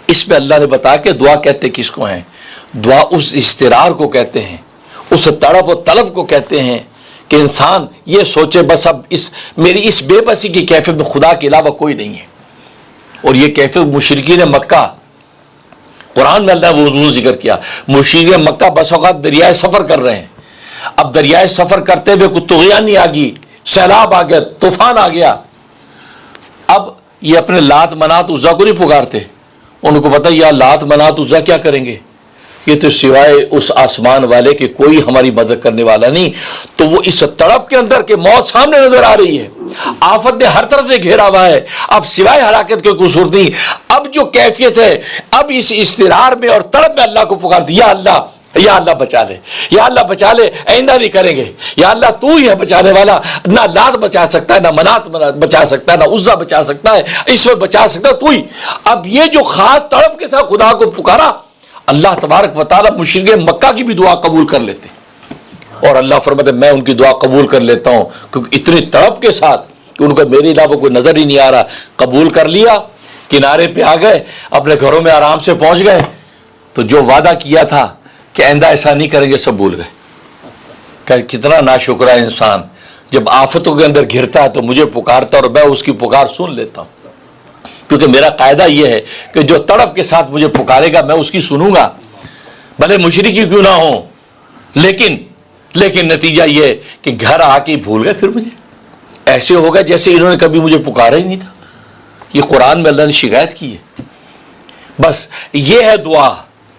اس میں اللہ نے بتایا کہ دعا کہتے کس کو ہیں. دعا اس اضطرار کو کہتے ہیں, اس تڑپ و طلب کو کہتے ہیں کہ انسان یہ سوچے بس اب میری اس بے بسی کی کیفیت میں خدا کے علاوہ کوئی نہیں ہے. اور یہ کیفیت مشرکین مکہ, قرآن میں اللہ نے وہ ذکر کیا, مشرکین مکہ بس اوقات دریائے سفر کر رہے ہیں. اب دریائے سفر کرتے ہوئے کوئی طغیانی آ گئی, سیلاب آ گیا, طوفان آ گیا. اب یہ اپنے لات منات عزا کو نہیں پکارتے, ان کو پتہ یا لات منات عزا کیا کریں گے, یہ تو سوائے اس آسمان والے کہ کوئی ہماری مدد کرنے والا نہیں. تو وہ اس تڑپ کے اندر کہ موت سامنے نظر آ رہی ہے, آفت نے ہر طرف سے گھیرا ہوا ہے, اب سوائے ہلاکت کے کوئی صورت نہیں. اب جو کیفیت ہے, اب اس اضطرار میں اور تڑپ میں اللہ کو پکارتی, یا اللہ, یا اللہ بچا لے, یا اللہ بچا لے, آئندہ نہیں کریں گے, یا اللہ تو ہی ہے بچانے والا, نہ لات بچا سکتا ہے, نہ منات بچا سکتا ہے, نہ عزا بچا سکتا ہے, اس وقت بچا سکتا ہے تو ہی. اب یہ جو خاص تڑپ کے ساتھ خدا کو پکارا, اللہ تبارک و تعالیٰ مشرکین مکہ کی بھی دعا قبول کر لیتے, اور اللہ فرماتے میں ان کی دعا قبول کر لیتا ہوں, کیونکہ اتنی تڑپ کے ساتھ کہ ان کو میرے علاوہ کوئی نظر ہی نہیں آ رہا. قبول کر لیا, کنارے پہ آ گئے, اپنے گھروں میں آرام سے پہنچ گئے. تو جو وعدہ کیا تھا کہ آئندہ ایسا نہیں کریں گے, سب بھول گئے. کہ کتنا ناشکرا انسان, جب آفتوں کے اندر گھرتا ہے تو مجھے پکارتا اور میں اس کی پکار سن لیتا ہوں, کیونکہ میرا قاعدہ یہ ہے کہ جو تڑپ کے ساتھ مجھے پکارے گا میں اس کی سنوں گا, بھلے مشرکی کیوں نہ ہوں. لیکن نتیجہ یہ کہ گھر آ کے بھول گئے, پھر مجھے ایسے ہوگا جیسے انہوں نے کبھی مجھے پکارا ہی نہیں تھا. یہ قرآن میں اللہ نے شکایت کی ہے. بس یہ ہے دعا.